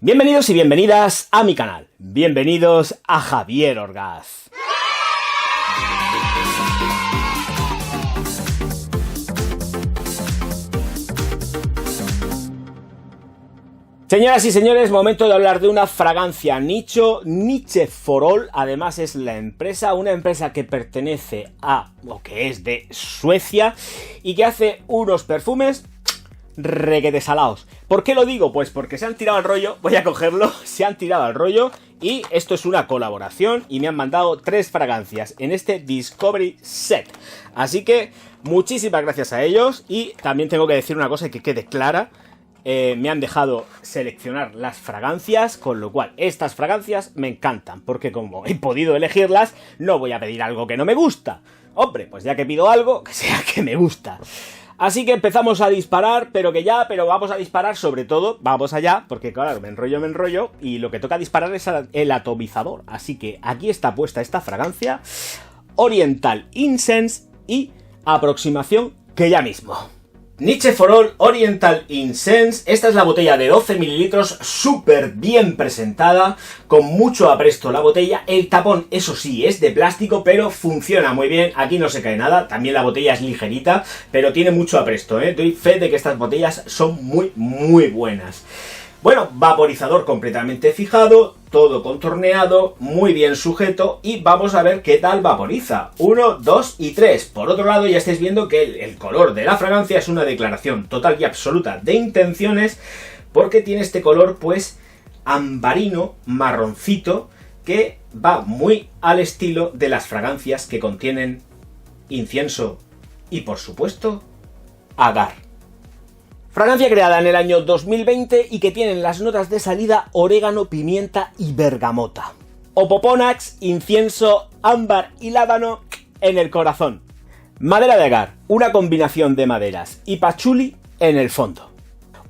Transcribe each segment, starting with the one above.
Bienvenidos y bienvenidas a mi canal. Bienvenidos a Javier Orgaz. Señoras y señores, momento de hablar de una fragancia nicho, Niche for All. Además es la empresa, una empresa que pertenece a, o que es de Suecia, y que hace unos perfumes requete salaos. ¿Por qué lo digo? Pues porque se han tirado al rollo, voy a cogerlo, se han tirado al rollo, y esto es una colaboración, y me han mandado 3 fragancias en este Discovery Set. Así que muchísimas gracias a ellos, y también tengo que decir una cosa que quede clara. Me han dejado seleccionar las fragancias, con lo cual estas fragancias me encantan, porque como he podido elegirlas, no voy a pedir algo que no me gusta. Hombre, pues ya que pido algo, que sea que me gusta. Así que empezamos a disparar, pero vamos a disparar sobre todo, vamos allá, porque claro, me enrollo, y lo que toca disparar es el atomizador. Así que aquí está puesta esta fragancia, Oriental Incense, y aproximación que ya mismo. Niche for All Oriental Incense. Esta es la botella de 12 mililitros, súper bien presentada, con mucho apresto la botella. El tapón, eso sí, es de plástico, pero funciona muy bien, aquí no se cae nada. También la botella es ligerita, pero tiene mucho apresto, Doy fe de que estas botellas son muy buenas. Bueno, vaporizador completamente fijado, todo contorneado, muy bien sujeto, y vamos a ver qué tal vaporiza. 1, 2 y 3. Por otro lado, ya estáis viendo que el color de la fragancia es una declaración total y absoluta de intenciones, porque tiene este color pues ambarino, marroncito, que va muy al estilo de las fragancias que contienen incienso y, por supuesto, agar. Fragancia creada en el año 2020 y que tienen las notas de salida orégano, pimienta y bergamota. Opoponax, incienso, ámbar y ládano en el corazón. Madera de agar, una combinación de maderas, y pachuli en el fondo.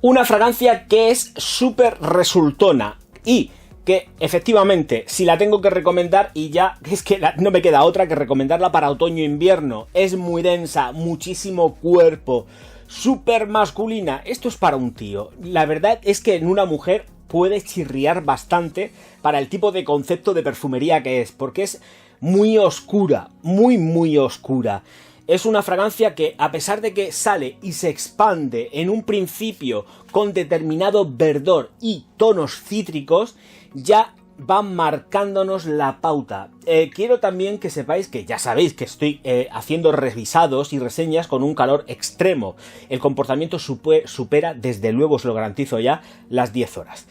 Una fragancia que es súper resultona y que efectivamente, si la tengo que recomendar, y ya es que no me queda otra que recomendarla para otoño-invierno, es muy densa, muchísimo cuerpo, súper masculina. Esto es para un tío. La verdad es que en una mujer puede chirriar bastante para el tipo de concepto de perfumería que es, porque es muy oscura, muy oscura. Es una fragancia que, a pesar de que sale y se expande en un principio con determinado verdor y tonos cítricos, ya van marcándonos la pauta. Quiero también que sepáis que ya sabéis que estoy haciendo revisados y reseñas con un calor extremo. El comportamiento supera, desde luego os lo garantizo ya, las 10 horas.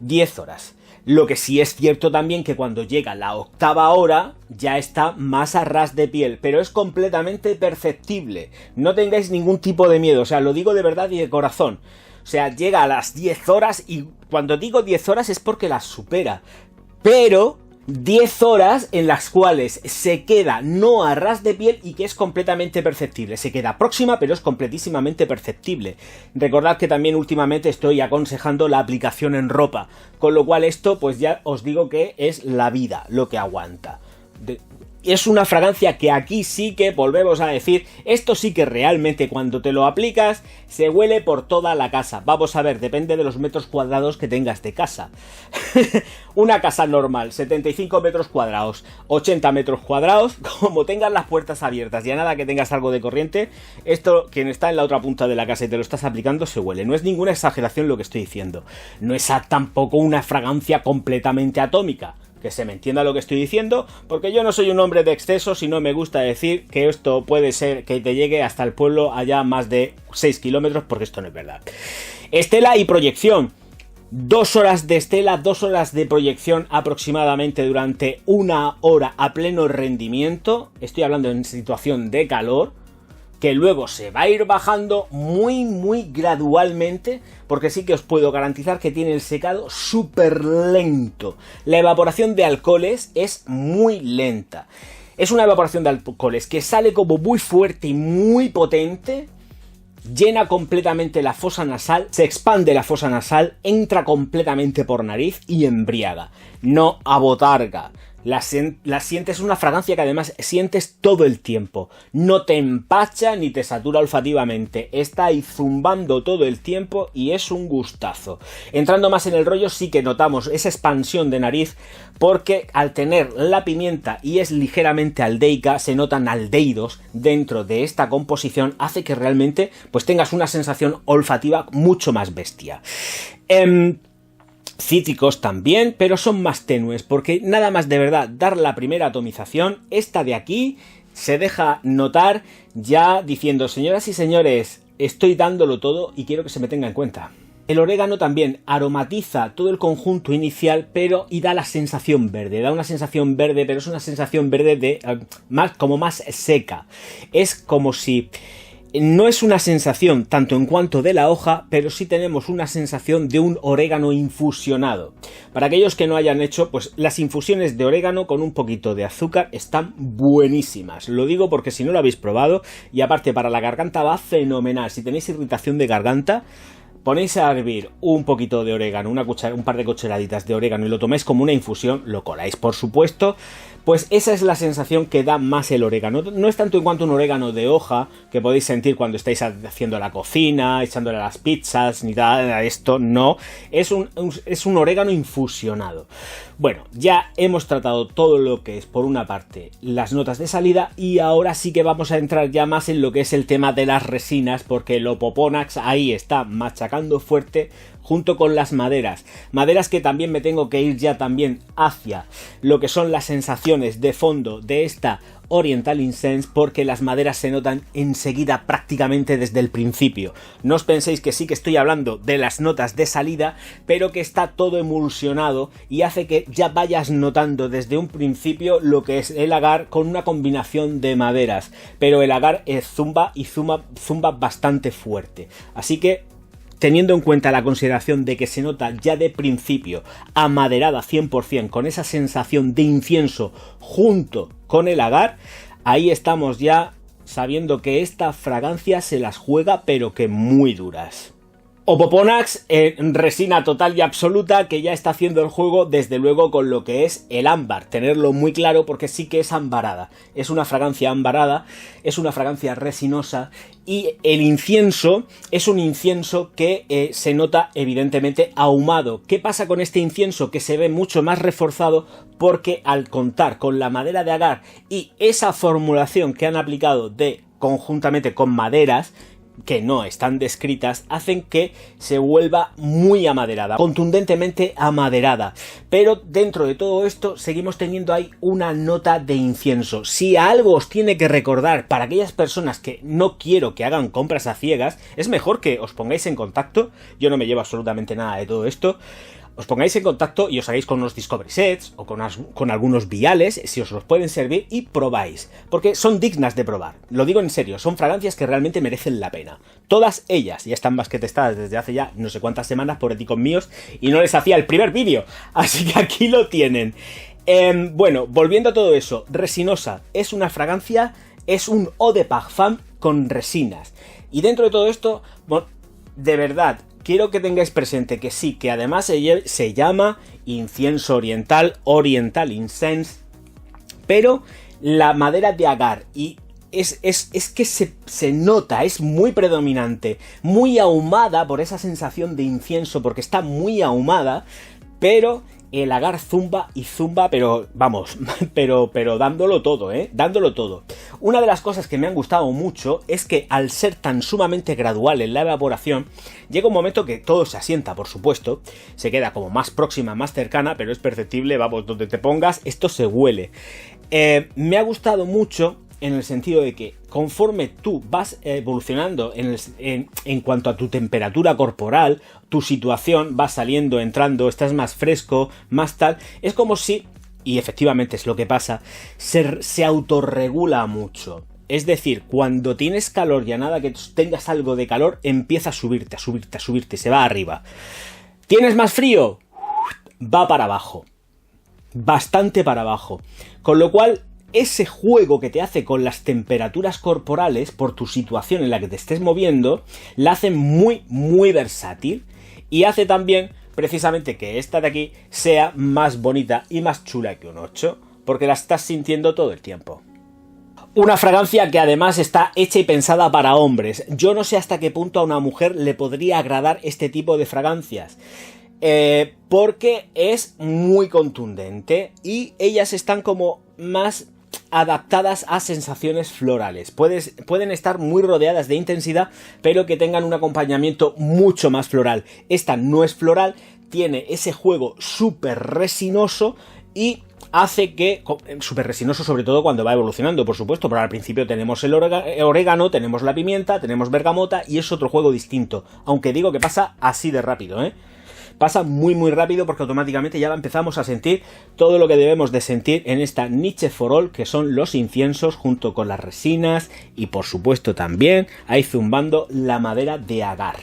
10 horas. Lo que sí es cierto también que cuando llega la 8ª hora ya está más a ras de piel, pero es completamente perceptible. No tengáis ningún tipo de miedo, o sea, lo digo de verdad y de corazón. O sea, llega a las 10 horas y cuando digo 10 horas es porque las supera. Pero 10 horas en las cuales se queda no a ras de piel y que es completamente perceptible. Se queda próxima, pero es completísimamente perceptible. Recordad que también últimamente estoy aconsejando la aplicación en ropa, con lo cual esto pues ya os digo que es la vida lo que aguanta. Es una fragancia que aquí sí que volvemos a decir, esto sí que realmente cuando te lo aplicas se huele por toda la casa. Vamos a ver, depende de los metros cuadrados que tengas de casa. Una casa normal, 75 metros cuadrados, 80 metros cuadrados, como tengas las puertas abiertas y a nada que tengas algo de corriente, esto, quien está en la otra punta de la casa y te lo estás aplicando, se huele. No es ninguna exageración lo que estoy diciendo. No es tampoco una fragancia completamente atómica. Que se me entienda lo que estoy diciendo, porque yo no soy un hombre de excesos y no me gusta decir que esto puede ser que te llegue hasta el pueblo allá más de 6 kilómetros, porque esto no es verdad. Estela y proyección. 2 horas de estela, 2 horas de proyección aproximadamente durante 1 hora a pleno rendimiento. Estoy hablando en situación de calor, que luego se va a ir bajando muy gradualmente, porque sí que os puedo garantizar que tiene el secado súper lento. La evaporación de alcoholes es muy lenta. Es una evaporación de alcoholes que sale como muy fuerte y muy potente, llena completamente la fosa nasal, se expande la fosa nasal, entra completamente por nariz y embriaga. No abotarga. La sientes, una fragancia que además sientes todo el tiempo. No te empacha ni te satura olfativamente. Está ahí zumbando todo el tiempo y es un gustazo. Entrando más en el rollo, sí que notamos esa expansión de nariz porque al tener la pimienta y es ligeramente aldeica, se notan aldehídos dentro de esta composición, hace que realmente pues tengas una sensación olfativa mucho más bestia. Cítricos también, pero son más tenues, porque nada más de verdad dar la primera atomización, esta de aquí se deja notar ya diciendo: señoras y señores, estoy dándolo todo y quiero que se me tenga en cuenta. El orégano también aromatiza todo el conjunto inicial, pero y da la sensación verde, da una sensación verde, pero es una sensación verde de como más seca. Es como si... No es una sensación tanto en cuanto de la hoja, pero sí tenemos una sensación de un orégano infusionado. Para aquellos que no hayan hecho, pues las infusiones de orégano con un poquito de azúcar están buenísimas. Lo digo porque si no lo habéis probado, y aparte para la garganta va fenomenal. Si tenéis irritación de garganta, ponéis a hervir un poquito de orégano, un par de cucharaditas de orégano y lo tomáis como una infusión, lo coláis por supuesto. Pues esa es la sensación que da más el orégano. No es tanto en cuanto un orégano de hoja que podéis sentir cuando estáis haciendo la cocina, echándole a las pizzas, ni nada de esto, no. Es un orégano infusionado. Bueno, ya hemos tratado todo lo que es, por una parte, las notas de salida, y ahora sí que vamos a entrar ya más en lo que es el tema de las resinas, porque el Opoponax ahí está machacando fuerte junto con las maderas que también me tengo que ir ya también hacia lo que son las sensaciones de fondo de esta Oriental Incense, porque las maderas se notan enseguida prácticamente desde el principio. No os penséis que sí que estoy hablando de las notas de salida, pero que está todo emulsionado y hace que ya vayas notando desde un principio lo que es el agar con una combinación de maderas, pero el agar zumba bastante fuerte. Así que, teniendo en cuenta la consideración de que se nota ya de principio amaderada 100%, con esa sensación de incienso junto con el agar, ahí estamos ya sabiendo que esta fragancia se las juega, pero que muy duras. Opoponax en resina total y absoluta, que ya está haciendo el juego desde luego con lo que es el ámbar, tenerlo muy claro porque sí que es ambarada, es una fragancia ambarada, es una fragancia resinosa, y el incienso es un incienso que se nota evidentemente ahumado. ¿Qué pasa con este incienso? Que se ve mucho más reforzado porque al contar con la madera de agar y esa formulación que han aplicado conjuntamente con maderas que no están descritas, hacen que se vuelva muy amaderada, contundentemente amaderada. Pero dentro de todo esto seguimos teniendo ahí una nota de incienso. Si algo os tiene que recordar para aquellas personas que no quiero que hagan compras a ciegas, es mejor que os pongáis en contacto. Yo no me llevo absolutamente nada de todo esto. Os pongáis en contacto y os hagáis con unos Discovery Sets o con algunos viales, si os los pueden servir, y probáis, porque son dignas de probar. Lo digo en serio, son fragancias que realmente merecen la pena. Todas ellas ya están más que testadas desde hace ya no sé cuántas semanas por éticos míos y no les hacía el primer vídeo, así que aquí lo tienen. Bueno, volviendo a todo eso, resinosa, es una fragancia, es un eau de parfum con resinas. Y dentro de todo esto, bueno, de verdad, quiero que tengáis presente que sí, que además se llama incienso oriental, Oriental Incense, pero la madera de agar y es que se nota, es muy predominante, muy ahumada por esa sensación de incienso, porque está muy ahumada, pero el agar zumba y zumba, pero vamos, pero dándolo todo, dándolo todo. Una de las cosas que me han gustado mucho es que al ser tan sumamente gradual en la evaporación, llega un momento que todo se asienta, por supuesto, se queda como más próxima, más cercana, pero es perceptible, vamos, donde te pongas, esto se huele. Me ha gustado mucho en el sentido de que conforme tú vas evolucionando en cuanto a tu temperatura corporal, tu situación va saliendo, entrando, estás más fresco, más tal, es como si, y efectivamente es lo que pasa, se autorregula mucho. Es decir, cuando tienes calor y a nada que tengas algo de calor, empieza a subirte, se va arriba. ¿Tienes más frío? Va para abajo. Bastante para abajo. Con lo cual, ese juego que te hace con las temperaturas corporales por tu situación en la que te estés moviendo, la hace muy, muy versátil y hace también precisamente que esta de aquí sea más bonita y más chula que un 8. porque la estás sintiendo todo el tiempo. Una fragancia que además está hecha y pensada para hombres. Yo no sé hasta qué punto a una mujer le podría agradar este tipo de fragancias. Porque es muy contundente y ellas están como más adaptadas a sensaciones florales. Pueden estar muy rodeadas de intensidad, pero que tengan un acompañamiento mucho más floral. Esta no es floral, tiene ese juego súper resinoso y hace que... súper resinoso sobre todo cuando va evolucionando, por supuesto, pero al principio tenemos el orégano, tenemos la pimienta, tenemos bergamota y es otro juego distinto. Aunque digo que pasa así de rápido, ¿eh? Pasa muy muy rápido porque automáticamente ya empezamos a sentir todo lo que debemos de sentir en esta Niche for All, que son los inciensos junto con las resinas y por supuesto también ahí zumbando la madera de agar.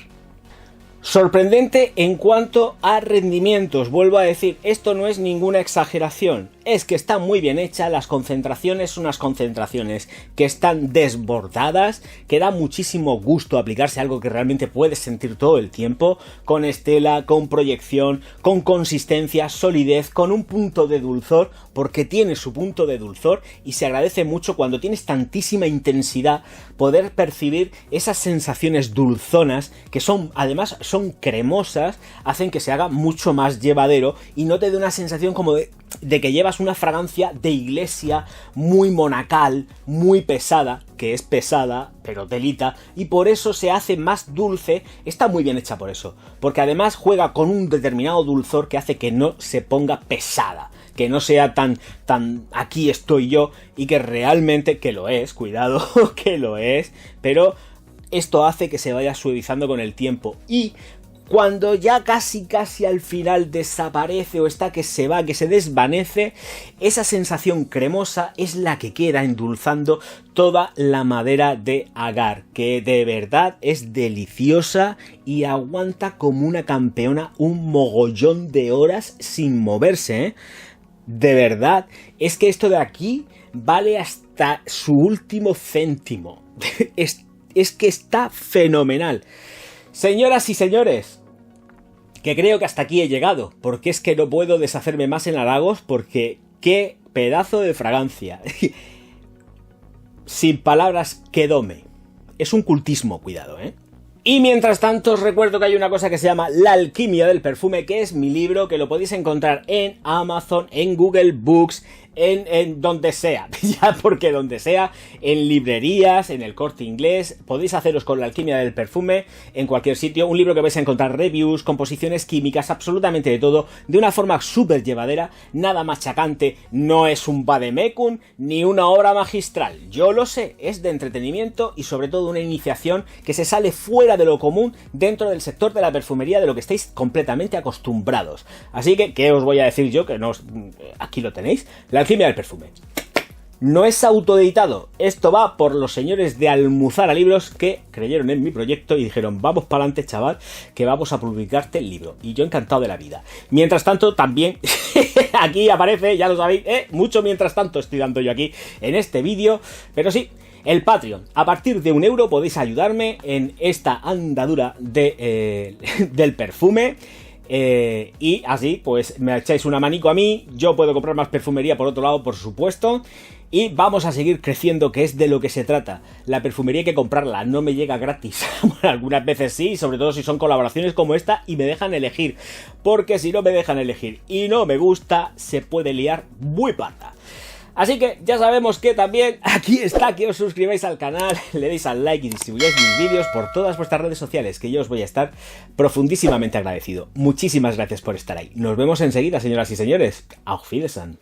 Sorprendente en cuanto a rendimientos, vuelvo a decir, esto no es ninguna exageración, es que está muy bien hecha, las concentraciones son unas concentraciones que están desbordadas, que da muchísimo gusto aplicarse algo que realmente puedes sentir todo el tiempo, con estela, con proyección, con consistencia, solidez, con un punto de dulzor, porque tiene su punto de dulzor y se agradece mucho cuando tienes tantísima intensidad poder percibir esas sensaciones dulzonas que son, además son cremosas, hacen que se haga mucho más llevadero y no te dé una sensación como de que llevas una fragancia de iglesia muy monacal, muy pesada, que es pesada, pero telita, y por eso se hace más dulce. Está muy bien hecha por eso, porque además juega con un determinado dulzor que hace que no se ponga pesada, que no sea tan aquí estoy yo, y que realmente, que lo es, cuidado, que lo es, pero esto hace que se vaya suavizando con el tiempo y cuando ya casi al final desaparece o está que se va, que se desvanece, esa sensación cremosa es la que queda endulzando toda la madera de agar, que de verdad es deliciosa y aguanta como una campeona un mogollón de horas sin moverse, ¿eh? De verdad, es que esto de aquí vale hasta su último céntimo. Es que está fenomenal. Señoras y señores, que creo que hasta aquí he llegado, porque es que no puedo deshacerme más en halagos, porque qué pedazo de fragancia. Sin palabras, quedóme. Es un cultismo, cuidado, ¿eh? Y mientras tanto os recuerdo que hay una cosa que se llama La alquimia del perfume, que es mi libro, que lo podéis encontrar en Amazon, en Google Books, en donde sea, ya porque donde sea, en librerías, en el Corte Inglés, podéis haceros con La alquimia del perfume en cualquier sitio, un libro que vais a encontrar reviews, composiciones químicas, absolutamente de todo, de una forma súper llevadera, nada machacante, no es un vademecum ni una obra magistral, yo lo sé, es de entretenimiento y sobre todo una iniciación que se sale fuera de lo común dentro del sector de la perfumería, de lo que estáis completamente acostumbrados. Así que, ¿qué os voy a decir yo? Que no os... aquí lo tenéis, La alquimia del perfume. No es autoeditado, esto va por los señores de Almuzara Libros que creyeron en mi proyecto y dijeron, vamos para adelante chaval, que vamos a publicarte el libro, y yo encantado de la vida. Mientras tanto también, aquí aparece, ya lo sabéis, mucho mientras tanto estoy dando yo aquí en este vídeo, pero sí, el Patreon. A partir de €1 podéis ayudarme en esta andadura del perfume. Y así pues me echáis una manico a mí, yo puedo comprar más perfumería por otro lado, por supuesto, y vamos a seguir creciendo, que es de lo que se trata. La perfumería hay que comprarla, no me llega gratis. Bueno, algunas veces sí, sobre todo si son colaboraciones como esta y me dejan elegir, porque si no me dejan elegir y no me gusta, se puede liar muy parda. Así que ya sabemos que también aquí está que os suscribáis al canal, le deis al like y distribuyáis mis vídeos por todas vuestras redes sociales, que yo os voy a estar profundísimamente agradecido. Muchísimas gracias por estar ahí. Nos vemos enseguida, señoras y señores. Auf Wiedersehen.